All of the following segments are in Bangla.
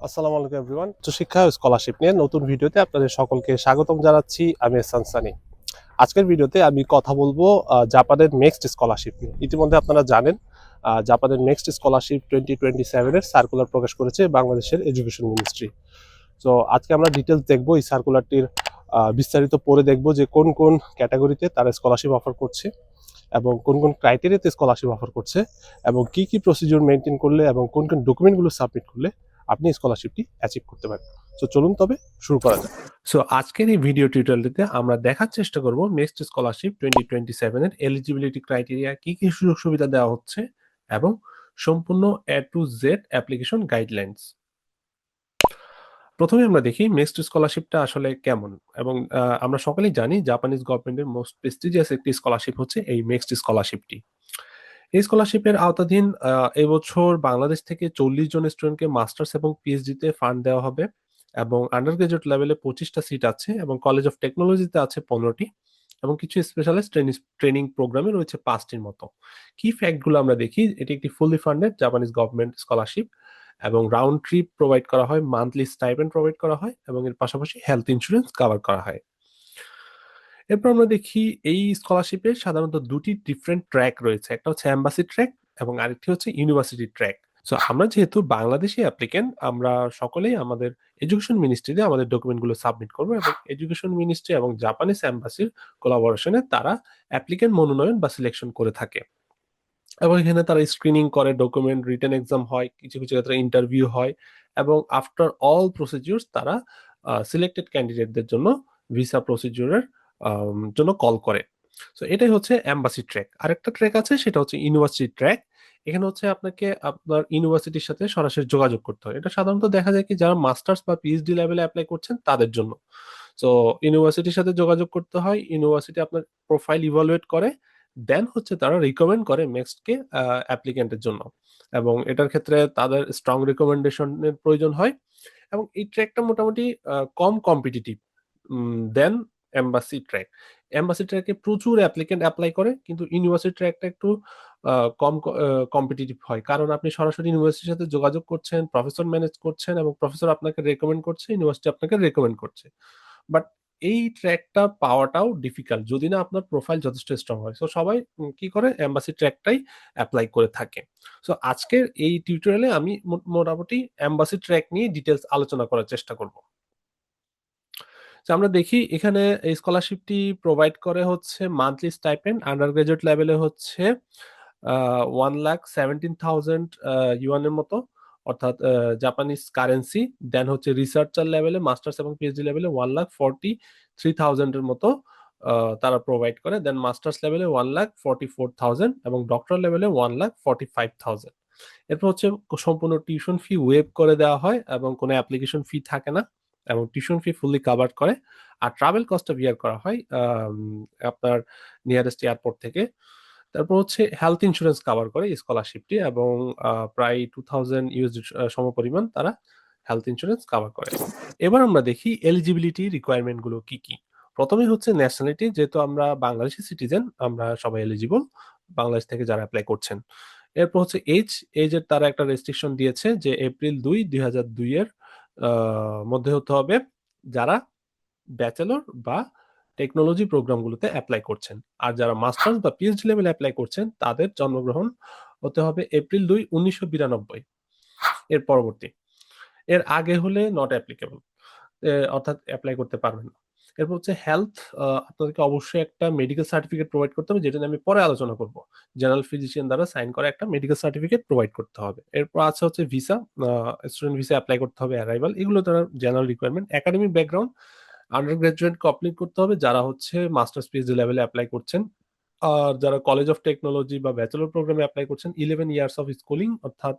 আসসালামু আলাইকুম এভরিওয়ান। উচ্চশিক্ষা ও স্কলারশিপ নিয়ে নতুন ভিডিওতে আপনাদের সকলকে স্বাগতম জানাচ্ছি। আমি এহসান সানি। আজকের ভিডিওতে আমি কথা বলবো জাপানের নেক্সট স্কলারশিপ নিয়ে। ইতিমধ্যে আপনারা জানেন জাপানের নেক্সট স্কলারশিপ 2027 এর সার্কুলার প্রকাশ করেছে বাংলাদেশের এডুকেশন মিনিস্ট্রি। তো আজকে আমরা ডিটেলস দেখবো এই সার্কুলারটির বিস্তারিত পড়ে দেখবো যে কোন কোন ক্যাটাগরিতে তারা স্কলারশিপ অফার করছে এবং কোন কোন ক্রাইটেরিয়াতে স্কলারশিপ অফার করছে এবং কি কি প্রসিডিউর মেনটেন করলে এবং কোন কোন ডকুমেন্টগুলো সাবমিট করলে আপনি স্কলারশিপটি অ্যাচিভ করতে পারেন। তো চলুন তবে শুরু করা যাক। সো আজকের এই ভিডিও টিউটোরিয়ালটিতে আমরা দেখার চেষ্টা করব নেক্সট স্কলারশিপ 2027 এর এলিজিবিলিটি ক্রাইটেরিয়া কি কি সুযোগ সুবিধা দেওয়া হচ্ছে এবং সম্পূর্ণ এ টু জেড অ্যাপ্লিকেশন গাইডলাইন্স। প্রথমে আমরা দেখি নেক্সট স্কলারশিপটা আসলে কেমন এবং আমরা সকলেই জানি জাপানিজ গভর্নমেন্টের মোস্ট প্রেস্টিজিয়াস একটি স্কলারশিপ হচ্ছে এই নেক্সট স্কলারশিপটি। এই স্কলারশিপের আওতাধীন এবছর বাংলাদেশ থেকে 40 জন স্টুডেন্টকে মাস্টার্স এবং পিএইচডি তে ফান্ড দেওয়া হবে এবং আন্ডার গ্রাজুয়েট লেভেলে 25টা সিট আছে এবং কলেজ অফ টেকনোলজিতে আছে 15টি এবং কিছু স্পেশালাইজড ট্রেনিং প্রোগ্রামে রয়েছে 5টির মতো। কি ফ্যাক্টগুলো আমরা দেখি, এটি একটি fully funded Japanese government scholarship এবং রাউন্ড ট্রিপ প্রোভাইড করা হয়, মান্থলি স্টাইপেন্ড প্রোভাইড করা হয় এবং এর পাশাপাশি হেলথ ইন্স্যুরেন্স কভার করা হয়। এরপর আমরা দেখি এই স্কলারশিপে সাধারণত দুটি ডিফারেন্ট ট্র্যাক রয়েছে, একটা হচ্ছে এম্বাসি ট্র্যাক এবং আরেকটি হচ্ছে ইউনিভার্সিটি ট্র্যাক। সো আমরা যেহেতু বাংলাদেশি অ্যাপ্লিকেন্ট, আমরা সকলেই আমাদের এডুকেশন মিনিস্ট্রিতে আমাদের ডকুমেন্টগুলো সাবমিট করবো এবং এডুকেশন মিনিস্ট্রি এবং জাপানিজ এম্বাসির কোলাবোরেশনে তারা অ্যাপ্লিকেন্ট মনোনয়ন বা সিলেকশন করে থাকে এবং এখানে তারা স্ক্রিনিং করে, ডকুমেন্ট রিটেন এক্সাম হয়, কিছু কিছু ক্ষেত্রে ইন্টারভিউ হয় এবং আফটার অল প্রসিডিউরস তারা সিলেক্টেড ক্যান্ডিডেটদের জন্য ভিসা প্রসিডিউরের জন্য কল করে। সো এটাই হচ্ছে এম্বাসি ট্র্যাক। আরেকটা ট্র্যাক আছে, সেটা হচ্ছে ইউনিভার্সিটি ট্র্যাক। এখানে হচ্ছে আপনাকে আপনার ইউনিভার্সিটির সাথে সরাসরি যোগাযোগ করতে হয়। এটা সাধারণত দেখা যায় কি যারা মাস্টার্স বা পিএইচডি লেভেলে অ্যাপ্লাই করছেন তাদের জন্য। সো ইউনিভার্সিটির সাথে যোগাযোগ করতে হয়, ইউনিভার্সিটি আপনার প্রোফাইল ইভালুয়েট করে, দেন হচ্ছে তারা রিকমেন্ড করে নেক্সটকে অ্যাপ্লিকেন্টের জন্য এবং এটার ক্ষেত্রে তাদের স্ট্রং রিকমেন্ডেশনের প্রয়োজন হয় এবং এই ট্র্যাকটা মোটামুটি কম কম্পিটিটিভ দেন এম্বাসি ট্র্যাক। এম্বাসি ট্র্যাকে প্রচুর অ্যাপ্লিকেন্ট অ্যাপ্লাই করে, কিন্তু ইউনিভার্সিটি ট্র্যাকটা একটু কম কম্পিটিটিভ হয়, কারণ আপনি সরাসরি ইউনিভার্সিটির সাথে যোগাযোগ করছেন, প্রফেসর ম্যানেজ করছেন এবং প্রফেসর আপনাকে রেকমেন্ড করছে, ইউনিভার্সিটি আপনাকে রেকমেন্ড করছে। বাট এই ট্র্যাকটা পাওয়াটাও ডিফিকাল্ট যদি না আপনার প্রোফাইল যথেষ্ট স্ট্রং হয়। সো সবাই কি করে এমবাসি ট্র্যাকটাই অ্যাপ্লাই করে থাকে। সো আজকের এই টিউটোরিয়ালে আমি মোটামুটি এমবাসি ট্র্যাক নিয়ে ডিটেলস আলোচনা করার চেষ্টা করব। তো আমরা দেখি এখানে এই স্কলারশিপটি প্রোভাইড করে হচ্ছে মান্থলি স্টাইপেন্ড আন্ডার গ্রাজুয়েট লেভেলে হচ্ছে 1,17,000 ইউয়ানের মতো, অর্থাৎ জাপানিজ কারেন্সি। দেন হচ্ছে রিসার্চার লেভেলে মাস্টার্স এবং পিএইচডি লেভেলে 1,43,000 এর মতো তারা প্রোভাইড করে। দেন মাস্টার্স লেভেলে 1,44,000 এবং ডক্টরাল লেভেলে 1,45,000। এরপর হচ্ছে সম্পূর্ণ টিউশন ফি ওয়েভ করে দেওয়া হয় এবং কোনো অ্যাপ্লিকেশন ফি থাকে না এবং টিউশন ফি ফুললি কাভার করে। আর ট্রাভেল কস্টটা বিয়ার করা হয় আপনার নিয়ারেস্ট এয়ারপোর্ট থেকে। তারপর হচ্ছে হেলথ ইন্স্যুরেন্স কভার করে স্কলারশিপটি এবং প্রায় 2000 ইউএসডি সমপরিমাণ তারা হেলথ ইন্স্যুরেন্স কভার করে। এবার আমরা দেখি এলিজিবিলিটি রিকোয়ারমেন্ট গুলো কি কি। প্রথমেই হচ্ছে ন্যাশনালিটি, যেহেতু আমরা বাংলাদেশি সিটিজেন, আমরা সবাই এলিজিবল বাংলাদেশ থেকে যারা অ্যাপ্লাই করছেন। এরপর হচ্ছে এজের তারা একটা রেস্ট্রিকশন দিয়েছে যে এপ্রিল 2002 এর মধ্যে হতে হবে যারা ব্যাচেলর বা টেকনোলজি প্রোগ্রামগুলোতে অ্যাপ্লাই করছেন। আর যারা মাস্টার্স বা পিএইচডি লেভেলে অ্যাপ্লাই করছেন তাদের জন্মগ্রহণ হতে হবে এপ্রিল 2, 1992 এর পরবর্তী। এর আগে হলে নট অ্যাপ্লিকেবল, অর্থাৎ অ্যাপ্লাই করতে পারবেন না। এরপর হচ্ছে হেলথ, আপনাদেরকে অবশ্যই একটা মেডিকেল সার্টিফিকেট প্রোভাইড করতে হবে, যেটা নিয়ে আমি পরে আলোচনা করব। জেনারেল ফিজিশিয়ান দ্বারা সাইন করা একটা মেডিকেল সার্টিফিকেট প্রোভাইড করতে হবে। এরপর আছে হচ্ছে ভিসা, স্টুডেন্ট ভিসা অ্যাপ্লাই করতে হবে, অ্যারাইভাল, এগুলো তারা general requirement. Academic background under graduate complete করতে হবে যারা হচ্ছে মাস্টার্স পিএইচডি লেভেলে অ্যাপ্লাই করছেন। আর যারা কলেজ অফ টেকনোলজি বা ব্যাচেলর প্রোগ্রামে অ্যাপ্লাই করছেন 11 ইয়ার্স অফ স্কুলিং, অর্থাৎ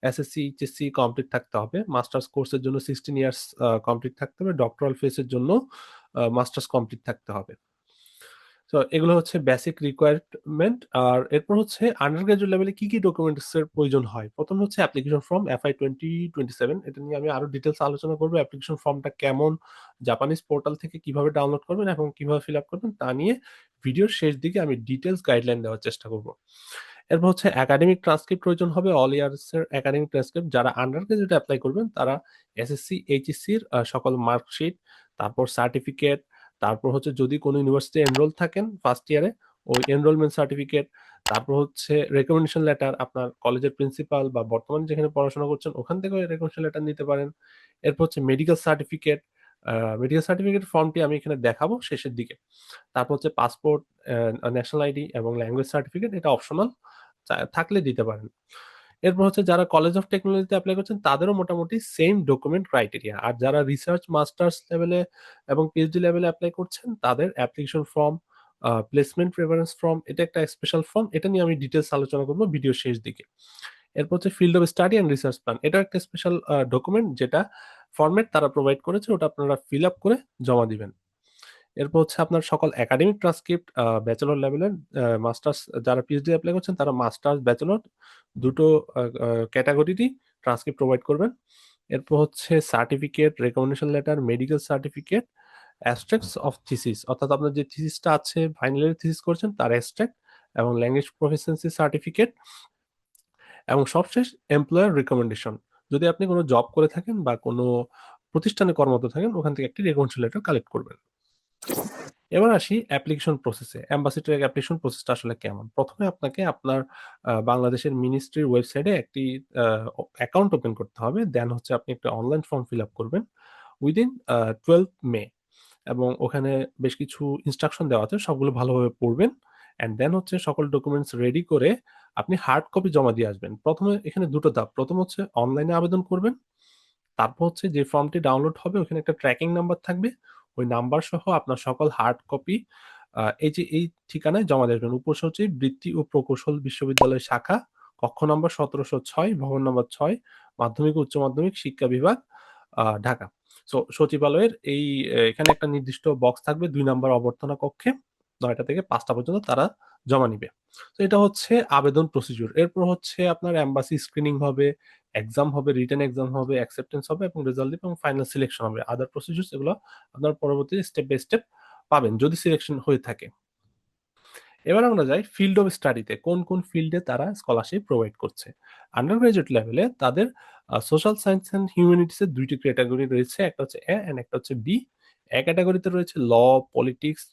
এসএসসি এইচএসসি কমপ্লিট থাকতে হবে। মাস্টার্স কোর্সের জন্য 16 ইয়ার্স কমপ্লিট থাকতে হবে। ডক্টরাল ফেসের জন্য মাস্টার্স কমপ্লিট থাকতে হবে। তো এগুলো হচ্ছে বেসিক রিকোয়ারমেন্ট। আর এরপর হচ্ছে আন্ডার গ্রাজুয়েট লেভেলে কি কি ডকুমেন্টস এর প্রয়োজন হয়। প্রথম হচ্ছে অ্যাপ্লিকেশন ফর্ম এফআই 2027, এটা নিয়ে আমি আরো ডিটেলস আলোচনা করবো। অ্যাপ্লিকেশন ফর্মটা কেমন, জাপানিজ পোর্টাল থেকে কিভাবে ডাউনলোড করবেন এবং কিভাবে ফিল আপ করবেন তা নিয়ে ভিডিওর শেষ দিকে আমি ডিটেলস গাইডলাইন দেওয়ার চেষ্টা করব। এরপর হচ্ছে একাডেমিক ট্রান্সক্রিপ্ট প্রয়োজন হবে, অল ইয়ার্স এর একাডেমিক ট্রান্সক্রিপ্ট। যারা আন্ডার গ্রাজুয়েট অ্যাপ্লাই করবেন তারা এসএসসি, এইচএসসি এর সকল মার্কশিট, তারপর সার্টিফিকেট, তারপর হচ্ছে যদি কোনো ইউনিভার্সিটি এনরোল থাকেন ফার্স্ট ইয়ারে ওই এনরোলমেন্ট সার্টিফিকেট, তারপর হচ্ছে রেকমেন্ডেশন লেটার, আপনার কলেজের প্রিন্সিপাল বা বর্তমানে যেখানে পড়াশোনা করছেন ওখান থেকে রেকমেন্ডেশন লেটার নিতে পারেন। এরপর হচ্ছে মেডিকেল সার্টিফিকেট, মেডিকেল সার্টিফিকেট ফর্মটি আমি এখানে দেখাবো শেষের দিকে। তারপর হচ্ছে পাসপোর্ট, ন্যাশনাল আইডি এবং ল্যাঙ্গুয়েজ সার্টিফিকেট, এটা অপশনাল, থাকলে দিতে পারেন। এরপর হচ্ছে যারা কলেজ অফ টেকনোলজিতে অ্যাপ্লাই করছেন তাদেরও মোটামুটি সেম ডকুমেন্ট ক্রাইটেরিয়া। আর যারা রিসার্চ মাস্টার্স লেভেলে এবং পিএইচডি লেভেলে অ্যাপ্লাই করছেন তাদের application form, placement preference form, এটা একটা স্পেশাল ফর্ম, এটা নিয়ে আমি ডিটেলস আলোচনা করবো ভিডিও শেষ দিকে। এরপর হচ্ছে field of study and research plan, এটা একটা স্পেশাল ডকুমেন্ট, যেটা ফরম্যাট তারা প্রোভাইড করেছে, ওটা আপনারা ফিল আপ করে জমা দিবেন। এরপর হচ্ছে আপনার সকল একাডেমিক ট্রান্সক্রিপ্ট, ব্যাচেলর লেভেলের, মাস্টার্স, যারা পিএইচডি অ্যাপ্লাই করছেন তারা মাস্টার্স ব্যাচেলর দুটো ক্যাটাগরিরই ট্রান্সক্রিপ্ট প্রোভাইড করবেন। এরপর হচ্ছে certificate, recommendation letter, medical certificate, abstracts of thesis, অর্থাৎ আপনার যে থিসিসটা আছে ফাইনাল ইয়ার থিসিস করছেন তার অ্যাবস্ট্রাক্ট এবং ল্যাঙ্গুয়েজ প্রফিসিয়েন্সি সার্টিফিকেট, এবং সবশেষ এমপ্লয়ার রিকমেন্ডেশন। যদি আপনি কোনো জব করে থাকেন বা কোনো প্রতিষ্ঠানে কর্মরত থাকেন ওখান থেকে একটি রেকমেন্ডেশন লেটার কালেক্ট করবেন। এবার আসি অ্যাপ্লিকেশন প্রসেসে। অ্যাম্বাসিডর অ্যাপ্লিকেশন প্রসেসটা আসলে কেমন? প্রথমে আপনাকে আপনার বাংলাদেশের মিনিস্ট্রির ওয়েবসাইটে একটি অ্যাকাউন্ট ওপেন করতে হবে। দেন হচ্ছে আপনি একটা অনলাইন ফর্ম ফিল আপ করবেন উইদিন 12 মে, এবং ওখানে বেশ কিছু ইনস্ট্রাকশন দেওয়া আছে, সবগুলো ভালোভাবে পড়বেন। অ্যান্ড দেন হচ্ছে সকল ডকুমেন্টস রেডি করে আপনি হার্ড কপি জমা দিয়ে আসবেন। প্রথমে এখানে দুটো ধাপ, প্রথম হচ্ছে অনলাইনে আবেদন করবেন, তারপর হচ্ছে যে ফর্মটি ডাউনলোড হবে ওখানে একটা ট্র্যাকিং নাম্বার থাকবে, ওই নাম্বার সহ আপনার সকল হার্ড কপি এই যে এই ঠিকানায় জমা দেবেন। উপসচিব, বৃত্তি ও প্রকৌশল বিশ্ববিদ্যালয় শাখা, কক্ষ নম্বর 1706, ভবন নম্বর 6, মাধ্যমিক ও উচ্চ মাধ্যমিক শিক্ষা বিভাগ, ঢাকা। সচিবালয়ের এই এখানে একটা নির্দিষ্ট বক্স থাকবে 2 নাম্বার অভ্যর্থনা কক্ষে, 9টা থেকে 5টা পর্যন্ত তারা জমা নিবে। তো এটা হচ্ছে আবেদন প্রসিডিউর। এরপর হচ্ছে আপনার এম্বাসি স্ক্রিনিং হবে, এক্সাম হবে, রিটেন এক্সাম হবে, অ্যাকসেপ্টেন্স হবে এবং রেজাল্ট দিবে এবং ফাইনাল সিলেকশন হবে। আদার প্রসিডিউরস এগুলো আপনার পরবর্তী স্টেপ বাই স্টেপ পাবেন যদি সিলেকশন হয়ে থাকে। এবার আমরা যাই ফিল্ড অফ স্টাডিতে, কোন কোন ফিল্ডে তারা স্কলারশিপ প্রোভাইড করছে। আন্ডার গ্রাজুয়েট লেভেলে তাদের সোশ্যাল সায়েন্স অ্যান্ড হিউম্যানিটিস এর দুইটি ক্যাটাগরি রয়েছে, একটা হচ্ছে এ এন্ড একটা হচ্ছে বি। এ ক্যাটাগরিতে রয়েছে law, politics,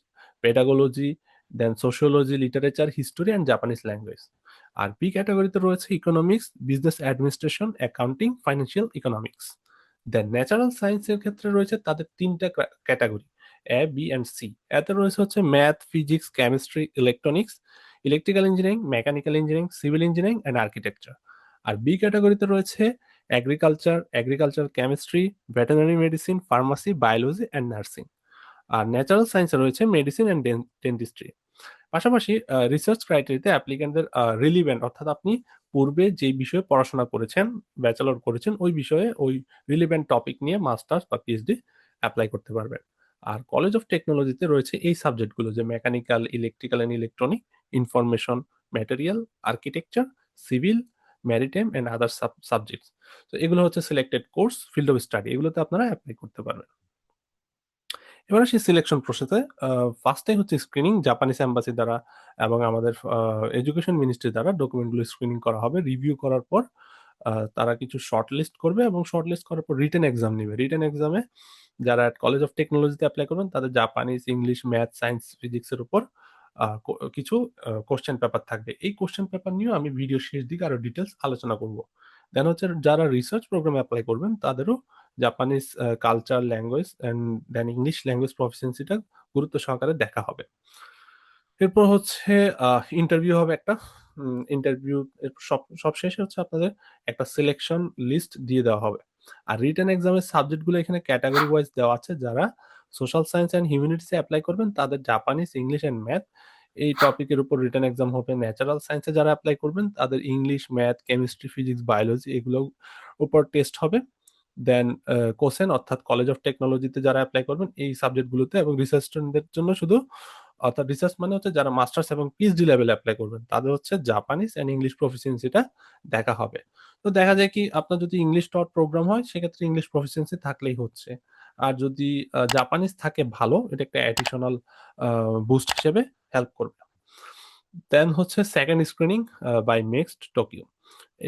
pedagogy, then sociology, literature, history and Japanese language. আর বি ক্যাটাগরিতে রয়েছে economics, business administration, accounting, financial economics. Then natural সায়েন্সের ক্ষেত্রে রয়েছে তাদের তিনটা category, A, B and C. এতে রয়েছে হচ্ছে math, physics, chemistry, electronics, electrical engineering, mechanical engineering, civil engineering and architecture. আর বি ক্যাটাগরিতে রয়েছে agriculture, chemistry, veterinary medicine, pharmacy, biology and nursing. আর ন্যাচারাল সায়েন্সে রয়েছে মেডিসিন অ্যান্ড ডেন্টিস্ট্রি। পাশাপাশি রিসার্চ ক্রাইটেরিয়াতে অ্যাপ্লিক্যান্টদের রিলিভেন্ট, অর্থাৎ আপনি পূর্বে যে বিষয়ে পড়াশোনা করেছেন, ব্যাচেলর করেছেন, ওই বিষয়ে ওই রিলিভেন্ট টপিক নিয়ে মাস্টার্স বা পিএইচডি অ্যাপ্লাই করতে পারবেন। আর কলেজ অফ টেকনোলজিতে রয়েছে এই সাবজেক্টগুলো, যে mechanical, electrical and electronic, information, material, architecture, civil, maritime and other subjects. তো এগুলো হচ্ছে selected course, field of study, এগুলোতে আপনারা অ্যাপ্লাই করতে পারবেন। এবার আসি সিলেকশন প্রসেসে। ফার্স্টে হচ্ছে স্ক্রিনিং, জাপানিজ এম্বাসি দ্বারা এবং আমাদের এডুকেশন মিনিস্ট্রি দ্বারা ডকুমেন্টগুলো স্ক্রিনিং করা হবে। রিভিউ করার পর তারা কিছু শর্ট লিস্ট করবে এবং শর্ট লিস্ট করার পর রিটেন এক্সাম নিবে। রিটেন এক্সামে যারা কলেজ অফ টেকনোলজিতে অ্যাপ্লাই করবেন তাদের জাপানিজ, ইংলিশ, ম্যাথ, সায়েন্স, ফিজিক্সের উপর কিছু কোশ্চেন পেপার থাকবে। এই কোশ্চেন পেপার নিয়েও আমি ভিডিও শেষ দিকে আরো ডিটেলস আলোচনা করব। দেন হচ্ছে যারা রিসার্চ প্রোগ্রামে অ্যাপ্লাই করবেন তাদেরও Japanese culture, language and then English language প্রফিসিয়েন্সিটা গুরুত্ব সহকারে দেখা হবে। এরপর হচ্ছে ইন্টারভিউ হবে একটা। ইন্টারভিউ সব শেষে হচ্ছে আপনাদের একটা সিলেকশন লিস্ট দিয়ে দেওয়া হবে। আর রিটেন এক্সামের সাবজেক্টগুলো এখানে ক্যাটাগরি ওয়াইজ দেওয়া আছে। যারা সোশ্যাল সায়েন্স অ্যান্ড হিউম্যানিটিসে অ্যাপ্লাই করবেন তাদের জাপানিজ, ইংলিশ অ্যান্ড ম্যাথ এই টপিকের উপর রিটেন এক্সাম হবে। ন্যাচারাল সায়েন্সে যারা অ্যাপ্লাই করবেন তাদের English, math, chemistry, physics, biology এগুলোর উপর টেস্ট হবে। দেন কোসেন, অর্থাৎ কলেজ অফ টেকনোলজিতে যারা অ্যাপ্লাই করবেন এই সাবজেক্টগুলোতে, এবং রিসার্চ স্টুডেন্টদের জন্য শুধু, অর্থাৎ রিসার্চ মানে হচ্ছে যারা মাস্টার্স এবং পিএইচডি লেভেলে অ্যাপ্লাই করবেন তাদের হচ্ছে জাপানিজ এন্ড ইংলিশ প্রফিসিয়েন্সিটা দেখা হবে। তো দেখা যায় কি আপনার যদি ইংলিশ টট প্রোগ্রাম হয় সেক্ষেত্রে ইংলিশ প্রফিসিয়েন্সি থাকলেই হচ্ছে। আর যদি জাপানিজ থাকে ভালো, এটা একটা অ্যাডিশনাল বুস্ট হিসেবে হেল্প করবে। দেন হচ্ছে second screening by next Tokyo.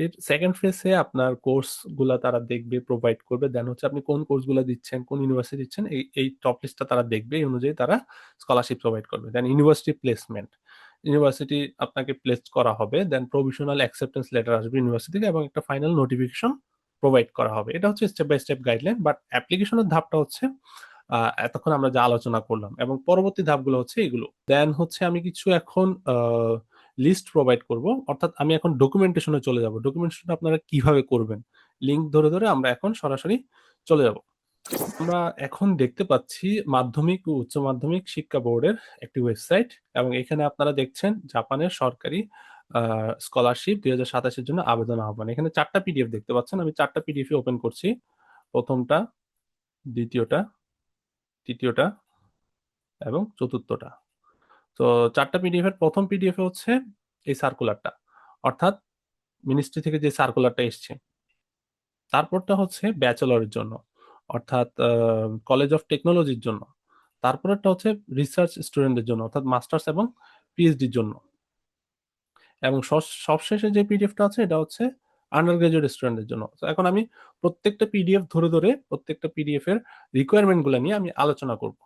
এর সেকেন্ড ফেজে আপনার কোর্স গুলা তারা দেখবে, প্রোভাইড করবে। দেন হচ্ছে আপনি কোন কোর্স গুলা দিচ্ছেন, কোন ইউনিভার্সিটি দিচ্ছেন, এই টপ লিস্টটা তারা দেখবে। এই অনুযায়ী তারা স্কলারশিপ প্রোভাইড করবে। দেন ইউনিভার্সিটি প্লেসমেন্ট, ইউনিভার্সিটি আপনাকে প্লেস করা হবে। দেন প্রভিশনাল অ্যাকসেপ্টেন্স লেটার আসবে ইউনিভার্সিটি থেকে এবং একটা ফাইনাল নোটিফিকেশন প্রোভাইড করা হবে। এটা হচ্ছে step by step guideline. But অ্যাপ্লিকেশনের ধাপটা হচ্ছে এতক্ষণ আমরা যা আলোচনা করলাম, এবং পরবর্তী ধাপগুলো হচ্ছে এগুলো। দেন হচ্ছে আমি কিছু এখন লিস্ট প্রোভাইড করব, অর্থাৎ আমি এখন ডকুমেন্টেশনে চলে যাব। ডকুমেন্টেশন আপনারা কিভাবে করবেন, লিঙ্ক ধরে ধরে আমরা এখন সরাসরি চলে যাব। আমরা এখন দেখতে পাচ্ছি মাধ্যমিক ও উচ্চ মাধ্যমিক শিক্ষা বোর্ডের একটি ওয়েবসাইট, এবং এখানে আপনারা দেখছেন জাপানের সরকারি স্কলারশিপ 2027-এর জন্য আবেদন আহ্বান। এখানে 4টা পিডিএফ দেখতে পাচ্ছেন। আমি 4টা পিডিএফ ওপেন করছি। প্রথমটা, দ্বিতীয়টা, তৃতীয়টা এবং চতুর্থটা। তো 4টা পিডিএফ এর প্রথম পিডিএফ এ হচ্ছে এই সার্কুলারটা, অর্থাৎ মিনিস্ট্রি থেকে যে সার্কুলারটা এসছে। তারপরটা হচ্ছে ব্যাচেলরের জন্য, অর্থাৎ কলেজ অফ টেকনোলজির জন্য। তারপরেরটা হচ্ছে রিসার্চ স্টুডেন্টদের জন্য, অর্থাৎ মাস্টার্স এবং পিএইচডির জন্য। এবং সবশেষে যে পিডিএফটা আছে এটা হচ্ছে আন্ডার গ্রাজুয়েট স্টুডেন্টদের জন্য। তো এখন আমি প্রত্যেকটা পিডিএফ ধরে ধরে প্রত্যেকটা পিডিএফ এর রিকোয়ারমেন্ট গুলো নিয়ে আমি আলোচনা করব।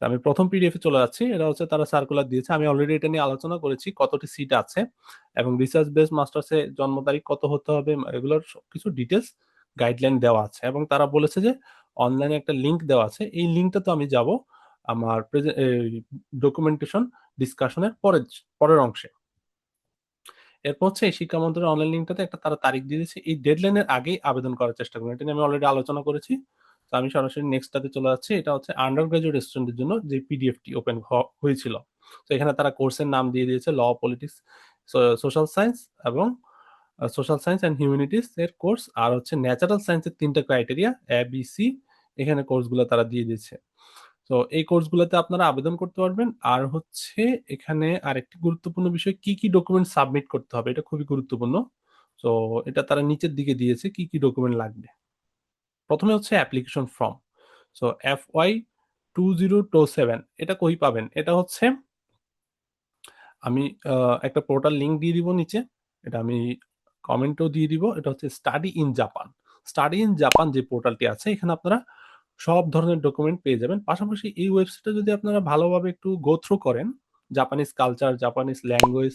আমি প্রথম পিডিএফ এ চলে যাচ্ছি। এটা হচ্ছে তারা সার্কুলার দিয়েছে। আমি অলরেডি এটা নিয়ে আলোচনা করেছি, কতটি সিট আছে এবং রিসার্চ বেস মাস্টার্সে জন্ম তারিখ কত হতে হবে, এগুলোর সবকিছু ডিটেলস গাইডলাইন দেওয়া আছে। এবং তারা বলেছে যে অনলাইনে একটা লিংক দেওয়া আছে, এই লিংকটা তো আমি যাব আমার ডকুমেন্টেশন ডিসকাশনের পরের অংশে। এরপর হচ্ছে এই শিক্ষা মন্ত্রণালয়ের অনলাইন লিঙ্কটাতে একটা তারা তারিখ দিয়ে দিয়েছে, এই ডেডলাইনের আগেই আবেদন করার চেষ্টা করুন। এটা নিয়ে আমি অলরেডি আলোচনা করেছি। তো আমি সরাসরি নেক্সটটাতে চলে যাচ্ছি। এটা হচ্ছে আন্ডার গ্রাজুয়েট স্টুডেন্টের জন্য যে পিডিএফটি ওপেন হয়েছিল। তো এখানে তারা কোর্সের নাম দিয়ে দিয়েছে ল, পলিটিক্স, সোশ্যাল সায়েন্স এবং সোশ্যাল সায়েন্স অ্যান্ড হিউম্যানিটিস এর কোর্স, আর হচ্ছে ন্যাচারাল সায়েন্সের 3টা ক্রাইটেরিয়া ABC, এখানে কোর্সগুলো তারা দিয়ে দিয়েছে। তো এই কোর্সগুলোতে আপনারা আবেদন করতে পারবেন। আর হচ্ছে এখানে আরেকটি গুরুত্বপূর্ণ বিষয়, কি কি ডকুমেন্ট সাবমিট করতে হবে, এটা খুবই গুরুত্বপূর্ণ। তো এটা তারা নিচের দিকে দিয়েছে কি কি ডকুমেন্ট লাগবে। প্রথমে হচ্ছে অ্যাপ্লিকেশন ফর্ম। সো FY2027 এটা কই পাবেন? এটা হচ্ছে আমি একটা পোর্টাল লিংক দিয়ে দিব নিচে, এটা আমি কমেন্টেও দিয়ে দিব। এটা হচ্ছে study in Japan. Study in Japan যে পোর্টালটি আছে, এখানে আপনারা সব ধরনের ডকুমেন্ট পেয়ে যাবেন। পাশাপাশি এই ওয়েবসাইটে যদি আপনারা ভালোভাবে একটু গো থ্রু করেন, জাপানিজ কালচার, জাপানিজ ল্যাঙ্গুয়েজ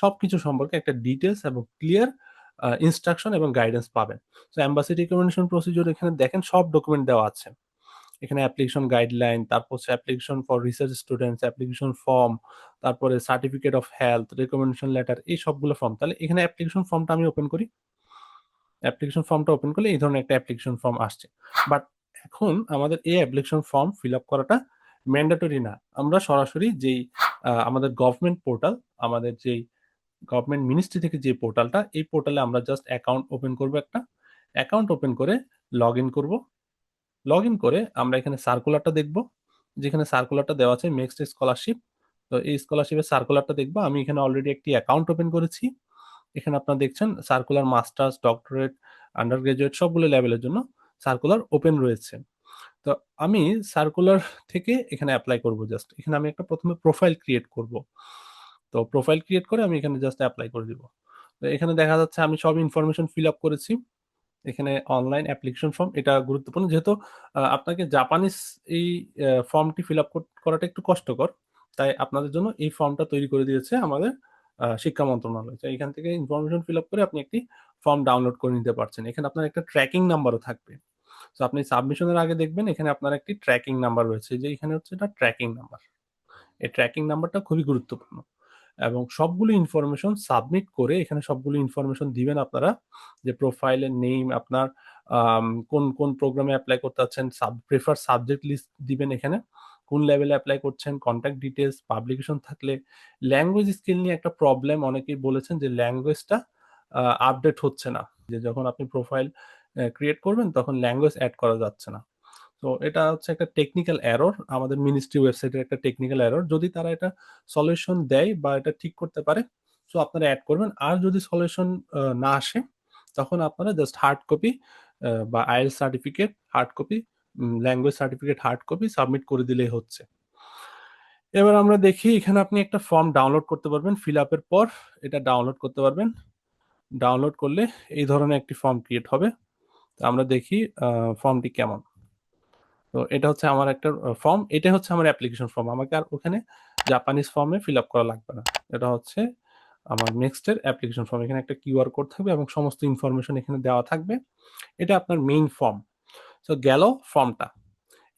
সবকিছু সম্পর্কে একটা ডিটেলস এবং ক্লিয়ার ইনস্ট্রাকশন এবং গাইডেন্স পাবেন। তো এম্বাসি রিকমেন্ডেশন প্রসিডিউর এখানে দেখেন সব ডকুমেন্ট দেওয়া আছে। এখানে অ্যাপ্লিকেশন গাইডলাইন, তারপর হচ্ছে application for research students, application form, তারপরে certificate of health, recommendation letter, এই সবগুলো ফর্ম। তাহলে এখানে অ্যাপ্লিকেশন ফর্মটা আমি ওপেন করি। অ্যাপ্লিকেশন ফর্মটা ওপেন করলে এই ধরনের একটা অ্যাপ্লিকেশন ফর্ম আসছে। বাট এখন আমাদের এই অ্যাপ্লিকেশন ফর্ম ফিল আপ করাটা ম্যান্ডেটরি না। আমরা সরাসরি যেই আমাদের গভর্নমেন্ট পোর্টাল, আমাদের যেই গভর্নমেন্ট মিনিস্ট্রি থেকে যে পোর্টালটা, এই পোর্টালে আমরা জাস্ট অ্যাকাউন্ট ওপেন করব। একটা অ্যাকাউন্ট ওপেন করে লগ ইন করবো। লগ ইন করে আমরা এখানে সার্কুলারটা দেখব, যেখানে সার্কুলারটা দেওয়া আছে নেক্সট স্কলারশিপ। তো এই স্কলারশিপের সার্কুলারটা দেখবো। আমি এখানে অলরেডি একটি অ্যাকাউন্ট ওপেন করেছি। এখানে আপনারা দেখছেন circular masters, doctorate, under graduate সবগুলো লেভেলের জন্য সার্কুলার ওপেন রয়েছে। তো আমি সার্কুলার থেকে এখানে অ্যাপ্লাই করব। জাস্ট এখানে আমি একটা প্রথমে প্রোফাইল ক্রিয়েট করব। তো প্রোফাইল ক্রিয়েট করে আমি এখানে জাস্ট অ্যাপ্লাই করে দিব। তো এখানে দেখা যাচ্ছে আমি সব ইনফরমেশন ফিল আপ করেছি। এখানে অনলাইন অ্যাপ্লিকেশন ফর্ম, এটা গুরুত্বপূর্ণ যেহেতু আপনাকে জাপানিজ এই ফর্মটি ফিল আপ করাটা একটু কষ্টকর, তাই আপনাদের জন্য এই ফর্মটা তৈরি করে দিয়েছে আমাদের শিক্ষা মন্ত্রণালয়। তো এখান থেকে ইনফরমেশন ফিল আপ করে আপনি একটি ফর্ম ডাউনলোড করে নিতে পারছেন। এখানে আপনার একটা ট্র্যাকিং নাম্বারও থাকবে। তো আপনি সাবমিশনের আগে দেখবেন এখানে আপনার একটি ট্র্যাকিং নাম্বার রয়েছে, যে এখানে হচ্ছে এটা ট্র্যাকিং নাম্বার। এই ট্র্যাকিং নাম্বারটা খুবই গুরুত্বপূর্ণ। এবং সবগুলো ইনফরমেশন সাবমিট করে এখানে সবগুলো ইনফরমেশন দিবেন আপনারা, যে প্রোফাইলের নেম, আপনার কোন কোন প্রোগ্রামে অ্যাপ্লাই করতে চাচ্ছেন, প্রেফার সাবজেক্ট লিস্ট দিবেন এখানে, কোন লেভেলে অ্যাপ্লাই করছেন, কন্ট্যাক্ট ডিটেলস, পাবলিকেশন থাকলে। ল্যাঙ্গুয়েজ স্কিল নিয়ে একটা প্রবলেম, অনেকেই বলেছেন যে ল্যাঙ্গুয়েজটা আপডেট হচ্ছে না, যে যখন আপনি প্রোফাইল ক্রিয়েট করবেন তখন ল্যাঙ্গুয়েজ অ্যাড করা যাচ্ছে না। তো এটা হচ্ছে একটা টেকনিক্যাল এরর, আমাদের মিনিস্ট্রি ওয়েবসাইটের একটা টেকনিক্যাল এরর। যদি তারা এটা সলিউশন দেয় বা এটা ঠিক করতে পারে, সো আপনারা অ্যাড করবেন। আর যদি সলিউশন না আসে, তখন আপনারা জাস্ট হার্ড কপি বা IELTS certificate hard copy, language certificate hard copy submit করে দিলেই হচ্ছে। এবার আমরা দেখি এখানে আপনি একটা ফর্ম ডাউনলোড করতে পারবেন ফিল আপের পর। এটা ডাউনলোড করতে পারবেন। ডাউনলোড করলে এই ধরনের একটি ফর্ম ক্রিয়েট হবে। তো আমরা দেখি ফর্মটি কেমন। তো এটা হচ্ছে আমার একটা ফর্ম, এটা হচ্ছে আমার অ্যাপ্লিকেশন ফর্ম, আমাকে আর ওখানে জাপানিজ ফর্মে ফিল আপ করা লাগবে না। এটা হচ্ছে আমার নেক্সটের অ্যাপ্লিকেশন ফর্ম। এখানে একটা কিউআর কোড থাকবে এবং সমস্ত ইনফরমেশন এখানে দেওয়া থাকবে। এটা আপনার মেইন ফর্ম। তো গেল ফর্মটা।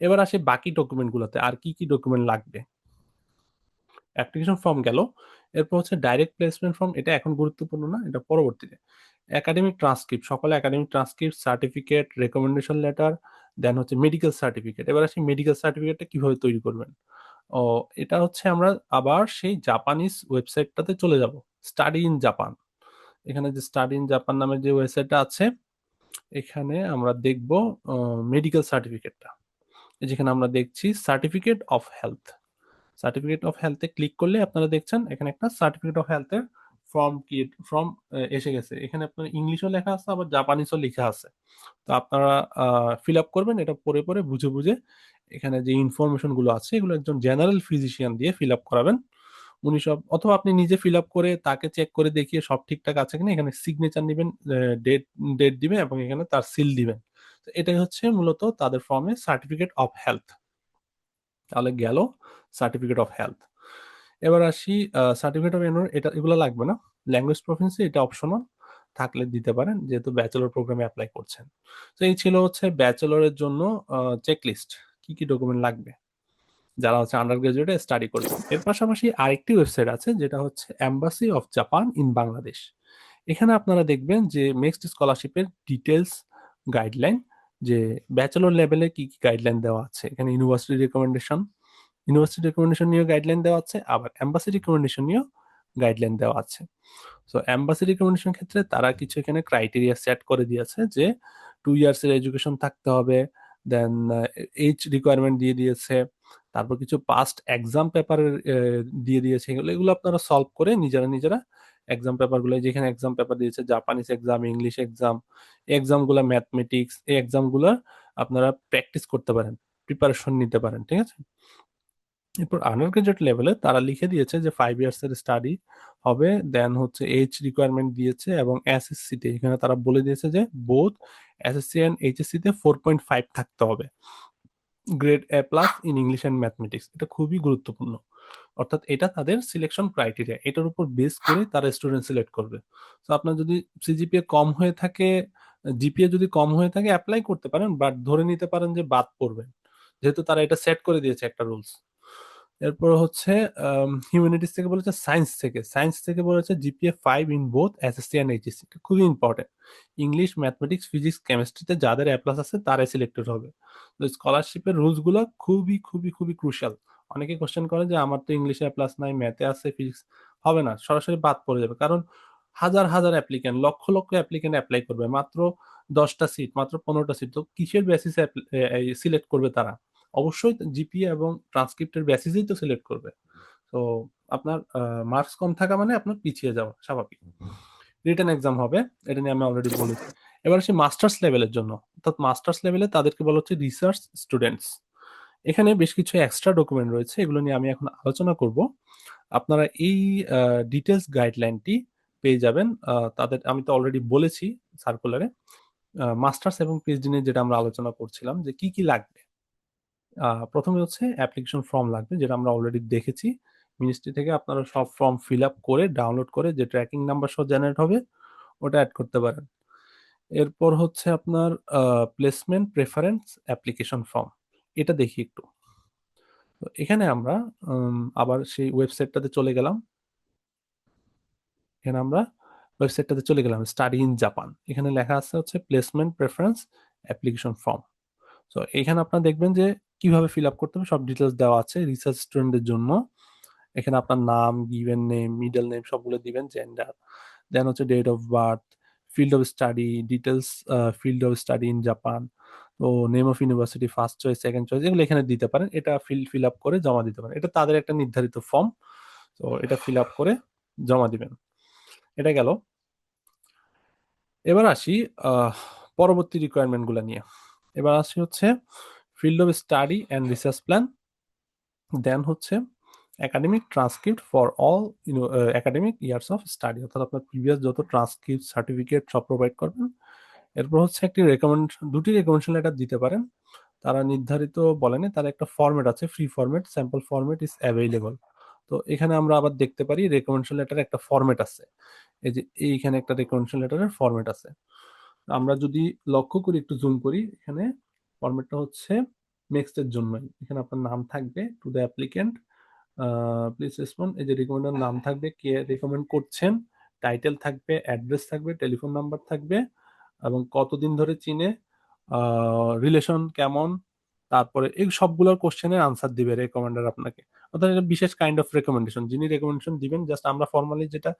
এবার আসি বাকি ডকুমেন্টগুলোতে আর কি কি ডকুমেন্ট লাগবে। অ্যাপ্লিকেশন ফর্ম গেল। এরপর হচ্ছে ডাইরেক্ট প্লেসমেন্ট ফর্ম, এটা এখন গুরুত্বপূর্ণ না, এটা পরবর্তীতে। একাডেমিক ট্রান্সক্রিপ্ট, সকলে academic transcript, certificate, recommendation letter, then হচ্ছে মেডিকেল সার্টিফিকেট। এবার আসি মেডিকেল সার্টিফিকেটটা কিভাবে তৈরি করবেন। ও, এটা হচ্ছে আমরা আবার সেই জাপানিজ ওয়েবসাইটটাতে চলে যাব, স্টাডি ইন জাপান। এখানে যে স্টাডি ইন জাপান নামের যে ওয়েবসাইটটা আছে, এখানে আমরা দেখব মেডিকেল সার্টিফিকেটটা। যেখানে আমরা দেখছি certificate of health. Certificate of হেলথে ক্লিক করলে আপনারা দেখছেন এখানে একটা সার্টিফিকেট অফ হেলথের ফর্ম এসে গেছে। এখানে আপনার ইংলিশও লেখা আছে আবার জাপানিজও লেখা আছে। তো আপনারা ফিল আপ করবেন এটা পড়ে পড়ে বুঝে বুঝে। এখানে যে ইনফরমেশন গুলো আছে এগুলো একজন জেনারেল ফিজিশিয়ান দিয়ে ফিল আপ করাবেন। উনি সব, অথবা আপনি নিজে ফিল আপ করে তাকে চেক করে দেখিয়ে সব ঠিকঠাক আছে কিনা এখানে সিগনেচার নেবেন, ডেট ডেট দিবেন এবং এখানে তার সিল দিবেন। তো এটাই হচ্ছে মূলত তাদের ফর্মে সার্টিফিকেট অফ হেলথ। তাহলে গেল সার্টিফিকেট অফ হেলথ। এবার আসি সার্টিফিকেট অফ এনরোল, এটা এগুলো লাগবে না। ল্যাঙ্গুয়েজ প্রফিসিয়েন্সি এটা অপশনাল, থাকলে দিতে পারেন যেহেতু ব্যাচেলর প্রোগ্রামে অ্যাপ্লাই করছেন। তো এই ছিল হচ্ছে ব্যাচেলরের জন্য চেকলিস্ট, কি কি ডকুমেন্ট লাগবে যারা হচ্ছে আন্ডার গ্রাজুয়েটে স্টাডি করবে। এর পাশাপাশি আরেকটি ওয়েবসাইট আছে যেটা হচ্ছে embassy of Japan in Bangladesh. এখানে আপনারা দেখবেন যে নেক্সট স্কলারশিপের ডিটেলস, গাইডলাইন, যে ব্যাচেলর লেভেলে কি কি গাইডলাইন দেওয়া আছে। এখানে ইউনিভার্সিটি রেকমেন্ডেশন নিয়ে গাইডলাইন দেওয়া আছে, আবার এম্বাসি রিকমেন্ডেশন নিয়েও গাইডলাইন দেওয়া আছে। সো এম্বাসি রিকমেন্ডেশন ক্ষেত্রে তারা কিছু এখানে ক্রাইটেরিয়া সেট করে দিয়েছে যে 2 ইয়ার্স এর এডুকেশন থাকতে হবে, দেন এইজ রিকোয়ারমেন্ট দিয়ে দিয়েছে, তারপর কিছু পাস্ট এক্সাম পেপারের দিয়ে দিয়েছে। এগুলো আপনারা সলভ করে নিজেরা নিজেরা এক্সাম পেপারগুলো, যেখানে এক্সাম পেপার দিয়েছে জাপানিজ এক্সাম, ইংলিশ এক্সাম, এই এক্সামগুলো ম্যাথমেটিক্স, এই এক্সামগুলো আপনারা প্র্যাকটিস করতে পারেন, প্রিপারেশন নিতে পারেন, ঠিক আছে। এরপর আন্ডার গ্রাজুয়েট লেভেলে তারা লিখে দিয়েছে যে 5 ইয়ার্স এর স্টাডি হবে, দেন হচ্ছে এজ রিকোয়ারমেন্ট দিয়েছে এবং এসএসসি তে এখানে তারা বলে দিয়েছে যে বোথ এসএসসি এন্ড এইচএসসি তে 4.5 থাকতে হবে, grade A plus in English and mathematics. এটা খুবই গুরুত্বপূর্ণ। অর্থাৎ এটা তাদের সিলেকশন ক্রাইটেরিয়া, এটার উপর বেস করে তারা স্টুডেন্ট সিলেক্ট করবে। তো আপনার যদি সিজিপিএ কম হয়ে থাকে, জিপিএ যদি কম হয়ে থাকে অ্যাপ্লাই করতে পারেন, বাট ধরে নিতে পারেন যে বাদ পড়বেন, যেহেতু তারা এটা সেট করে দিয়েছে একটা রুলস। এরপর হচ্ছে হিউম্যানিটিস থেকে বলেছে, সায়েন্স থেকে বলেছে GPA 5 in both SSC and HSC. খুবই ইম্পর্টেন্ট। ইংলিশ, ম্যাথমেটিক্স, ফিজিক্স, কেমিস্ট্রিতে যাদের এ প্লাস আছে তারাই সিলেক্টেড হবে। তো স্কলারশিপের রুলস গুলো খুবই খুবই খুবই ক্রুশাল। অনেকে কোশ্চেন করে যে আমার তো ইংলিশে এ প্লাস নাই, ম্যাথে আছে, ফিজিক্স হবে না, সরাসরি বাদ পড়ে যাবে। কারণ হাজার হাজার applicant, lakh lakh applicant apply করবে, মাত্র 10টা সিট, মাত্র 15টা সিট। তো কিসের বেসিসে সিলেক্ট করবে তারা? অবশ্যই জিপিএ এবং ট্রান্সক্রিপ্টের বেসিসেই তো সিলেক্ট করবে। তো আপনার মার্কস কম থাকা মানে আপনার পিছিয়ে যাওয়া স্বাভাবিক। রিটেন এক্সাম হবে, এটা নিয়ে আমি অলরেডি বলেছি। এবার আসি মাস্টার্স লেভেলের জন্য। অর্থাৎ মাস্টার্স লেভেলে তাদেরকে বলা হচ্ছে রিসার্চ স্টুডেন্টস। এখানে বেশ কিছু এক্সট্রা ডকুমেন্ট রয়েছে, এগুলো নিয়ে আমি এখন আলোচনা করব। আপনারা এই ডিটেলস গাইডলাইনটি পেয়ে যাবেন তাদের, আমি তো অলরেডি বলেছি সার্কুলারে। মাস্টার্স এবং পিএইচডি নিয়ে যেটা আমরা আলোচনা করছিলাম যে কি কি লাগবে। প্রথমে হচ্ছে অ্যাপ্লিকেশন ফর্ম লাগবে, যেটা আমরা অলরেডি দেখেছি। মিনিস্ট্রি থেকে আপনারা সব ফর্ম ফিল আপ করে ডাউনলোড করে যে ট্র্যাকিং নাম্বার সহ জেনারেট হবে ওটা অ্যাড করতে পারেন। এরপর হচ্ছে আপনার প্লেসমেন্ট প্রেফারেন্স অ্যাপ্লিকেশন ফর্ম, এটা দেখি একটু। তো এখানে আমরা আবার সেই ওয়েবসাইটটাতে চলে গেলাম। এখানে আমরা ওয়েবসাইটটাতে চলে গেলাম, স্টাডি ইন জাপান। এখানে লেখা আছে হচ্ছে প্লেসমেন্ট প্রেফারেন্স অ্যাপ্লিকেশন ফর্ম। তো এখানে আপনারা দেখবেন যে কিভাবে ফিল আপ করতে হবে সব ডিটেলস দেওয়া আছে রিসার্চ স্টুডেন্টদের জন্য। এখানে আপনার নাম, গিভেন নেম, মিডল নেম সবগুলো দিবেন, জেন্ডার, দেন হচ্ছে date of birth, field of study details, field of study in Japan, তো name of university, first choice, second choice, এগুলো এখানে দিতে পারেন। এটা ফিল আপ করে জমা দিতে পারেন, এটা তাদের একটা নির্ধারিত ফর্ম। তো এটা ফিল আপ করে জমা দিবেন। এটা গেল। এবার আসি আহ, পরবর্তী রিকোয়ারমেন্ট গুলো নিয়ে। এবার আসি হচ্ছে field of study and research plan, then হচ্ছে academic transcript for all academic years of study, অর্থাৎ আপনার প্রিভিয়াস যত ট্রান্সক্রিপ্ট সার্টিফিকেট সব প্রোভাইড করবেন। এরপর হচ্ছে একটি দুটি রেকমেন্ডেশন লেটার দিতে পারেন। তারা নির্ধারিত বলেনি, তার একটা ফরম্যাট আছে, free format, sample format is available. তো এখানে আমরা আবার দেখতে পারি রেকমেন্ডেশন লেটারে একটা ফরম্যাট আছে। এই যে এইখানে একটা রেকমেন্ডেশন লেটারের ফরম্যাট আছে। আমরা যদি লক্ষ্য করি, একটু জুম করি, এখানে ফরম্যাটটা হচ্ছে নেক্সটের জন্যই। এখানে আপনার নাম থাকবে, to the applicant please respond, এই যে রিকমেন্ডের নাম থাকবে, কে রেকমেন্ড করছেন, টাইটেল থাকবে, অ্যাড্রেস থাকবে, টেলিফোন নাম্বার থাকবে, এবং কতদিন ধরে চিনে, রিলেশন কেমন, তারপরে এই সবগুলোর কোশ্চেনের আনসার দিবে রেকমেন্ডার আপনাকে। অর্থাৎ এটা বিশেষ কাইন্ড অফ রেকমেন্ডেশন, যিনি রেকমেন্ডেশন দিবেন, জাস্ট আমরা ফর্মালি যেটা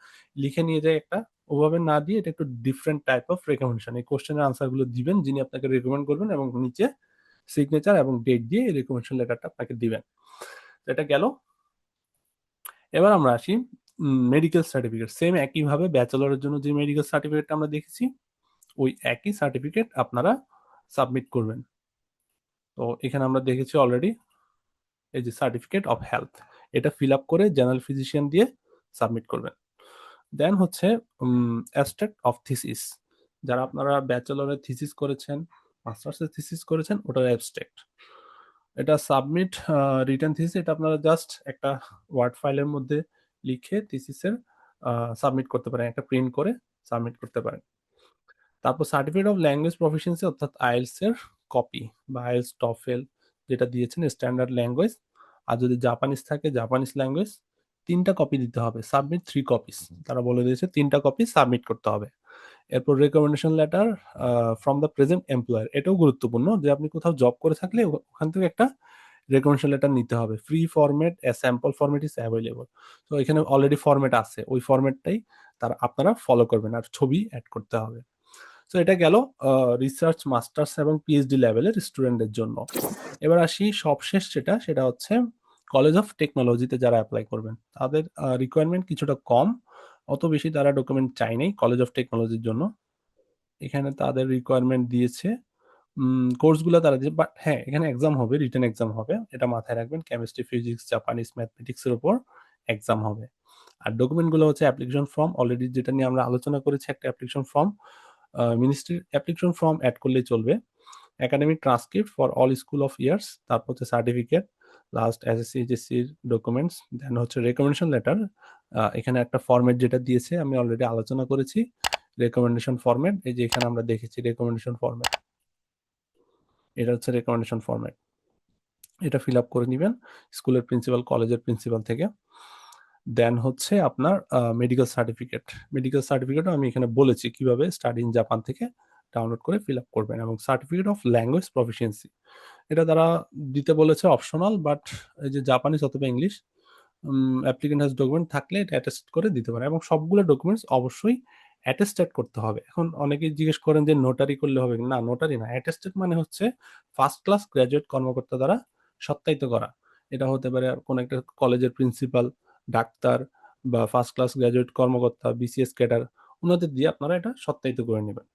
লিখে নিয়ে যাই একটা, ওভাবে না দিয়ে এটা একটু ডিফারেন্ট টাইপ অফ রেকমেন্ডেশন। এই কোশ্চেনের আনসারগুলো দিবেন যিনি আপনাকে রেকমেন্ড করবেন, এবং নিচে সিগনেচার এবং ডেট দিয়ে এই রেকমেন্ডেশন লেটারটা আপনাকে দিবেন। এটা গেল। এবার আমরা আসি মেডিকেল সার্টিফিকেট। সেম একইভাবে ব্যাচেলরের জন্য যে মেডিকেল সার্টিফিকেটটা আমরা দেখেছি, ওই একই সার্টিফিকেট আপনারা সাবমিট করবেন। তো এখানে আমরা দেখেছি অলরেডি, এই যে সার্টিফিকেট অফ হেলথ, এটা ফিল আপ করে জেনারেল ফিজিশিয়ান দিয়ে সাবমিট করবেন। দেন হচ্ছে অ্যাবস্ট্রাক্ট অফ থিসিস, যারা আপনারা ব্যাচেলরের থিসিস করেছেন, মাস্টার্সের থিসিস করেছেন, ওটার অ্যাবস্ট্রাক্ট। এটা সাবমিট রিটেন থিসিস, এটা আপনারা জাস্ট একটা ওয়ার্ড ফাইলের মধ্যে লিখে থিসিসের সাবমিট করতে পারেন, একটা প্রিন্ট করে সাবমিট করতে পারেন। তারপর সার্টিফিকেট অফ ল্যাঙ্গুয়েজ প্রফিসিয়েন্সি, অর্থাৎ আইএলস এর কপি, বা আইএলস টফেল যেটা দিয়েছেন স্ট্যান্ডার্ড ল্যাঙ্গুয়েজ, আর যদি জাপানিজ থাকে জাপানিজ ল্যাঙ্গুয়েজ, 3টা কপি দিতে হবে। সাবমিট 3 কপিস, তারা বলে দিয়েছে 3টা কপি সাবমিট করতে হবে। এরপর recommendation letter from the present employer, এটাও গুরুত্বপূর্ণ যে আপনি কোথাও জব করে থাকলে ওখান থেকে একটা রেকমেন্ডেশন লেটার নিতে হবে। Free format, A sample format is available. তো এখানে অলরেডি ফরম্যাট আছে, ওই ফরম্যাটটাই আপনারা ফলো করবেন, আর ছবি অ্যাড করতে হবে। তো এটা গেল রিসার্চ, মাস্টার্স এবং পিএইচডি লেভেলের স্টুডেন্টদের জন্য। এবার আসি সবশেষ যেটা, সেটা হচ্ছে কলেজ অফ টেকনোলজিতে যারা অ্যাপ্লাই করবেন, তাদের রিকোয়ারমেন্ট কিছুটা কম, অত বেশি তারা ডকুমেন্ট চাই নাই কলেজ অফ টেকনোলজির জন্য। এখানে তাদের রিকোয়ারমেন্ট দিয়েছে কোর্সগুলো তারা দিয়েছে, বাট হ্যাঁ এখানে এক্সাম হবে, রিটেন এক্সাম হবে, এটা মাথায় রাখবেন। কেমিস্ট্রি, ফিজিক্স, জাপানিজ, ম্যাথমেটিক্সের উপর এক্সাম হবে। আর ডকুমেন্টগুলো হচ্ছে অ্যাপ্লিকেশন ফর্ম, অলরেডি যেটা নিয়ে আমরা আলোচনা করেছি, একটা অ্যাপ্লিকেশন ফর্ম, মিনিস্ট্রির অ্যাপ্লিকেশন ফর্ম অ্যাড করলেই চলবে। Academic transcript for all school of years, তারপর হচ্ছে সার্টিফিকেট, লাস্ট এসএসসি এইচএসসির ডকুমেন্টস, দেন হচ্ছে রেকমেন্ডেশন লেটার। এখানে একটা ফরম্যাট যেটা দিয়েছে আমি অলরেডি আলোচনা করেছি, রেকমেন্ডেশন ফরম্যাট, এই যে এখানে আমরা দেখেছি রেকমেন্ডেশন ফরম্যাট, এটা হচ্ছে রেকমেন্ডেশন ফরম্যাট। এটা ফিল আপ করে নেবেন স্কুলের প্রিন্সিপাল, কলেজের প্রিন্সিপাল থেকে। দেন হচ্ছে আপনার মেডিকেল সার্টিফিকেট। মেডিকেল সার্টিফিকেটও আমি এখানে বলেছি কিভাবে স্টাডি ইন জাপান থেকে ডাউনলোড করে ফিল আপ করবেন, এবং সার্টিফিকেট অফ ল্যাঙ্গুয়েজ প্রফিসিয়েন্সি, এটা তারা দিতে বলেছে অপশনাল, বাট এই যে জাপানিজ অথবা ইংলিশ, অ্যাপ্লিকেন্ট হ্যাজ ডকুমেন্ট থাকলে এটা অ্যাটেস্ট করে দিতে পারে, এবং সবগুলো ডকুমেন্টস অবশ্যই অ্যাটেস্টেড করতে হবে। এখন অনেকেই জিজ্ঞেস করেন যে নোটারি করলে হবে না, নোটারি না, অ্যাটেস্টেড মানে হচ্ছে ফার্স্ট ক্লাস গ্র্যাজুয়েট কর্মকর্তা দ্বারা সত্যায়িত করা। এটা হতে পারে কোনো একটা কলেজের প্রিন্সিপাল, ডাক্তার, বা ফার্স্ট ক্লাস গ্র্যাজুয়েট কর্মকর্তা, বিসিএস ক্যাডার, ওনাদের দিয়ে আপনারা এটা সত্যায়িত করে নেবেন।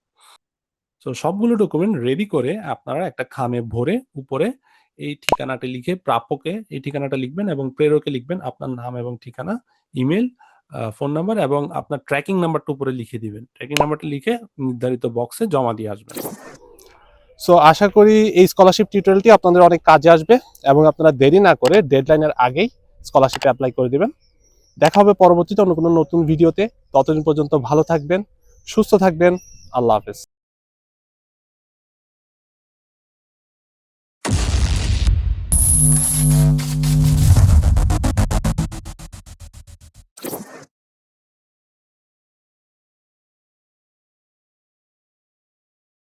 তো সবগুলো ডকুমেন্ট রেডি করে আপনারা একটা খামে ভরে উপরে এই ঠিকানাটা লিখে, প্রাপকে এই ঠিকানাটা লিখবেন এবং প্রেরকে লিখবেন আপনার নাম এবং ঠিকানা, ইমেল, ফোন নাম্বার, এবং আপনার ট্র্যাকিং নাম্বারটা উপরে লিখে দিবেন। ট্র্যাকিং নাম্বারটা লিখে নির্ধারিত বক্সে জমা দিয়ে আসবেন। সো আশা করি এই স্কলারশিপ টিউটোরিয়ালটি আপনাদের অনেক কাজে আসবে, এবং আপনারা দেরি না করে ডেডলাইনের আগেই স্কলারশিপে অ্যাপ্লাই করে দিবেন। দেখা হবে পরবর্তীতে অন্য কোনো নতুন ভিডিওতে। ততদিন পর্যন্ত ভালো থাকবেন, সুস্থ থাকবেন। আল্লাহ হাফেজ।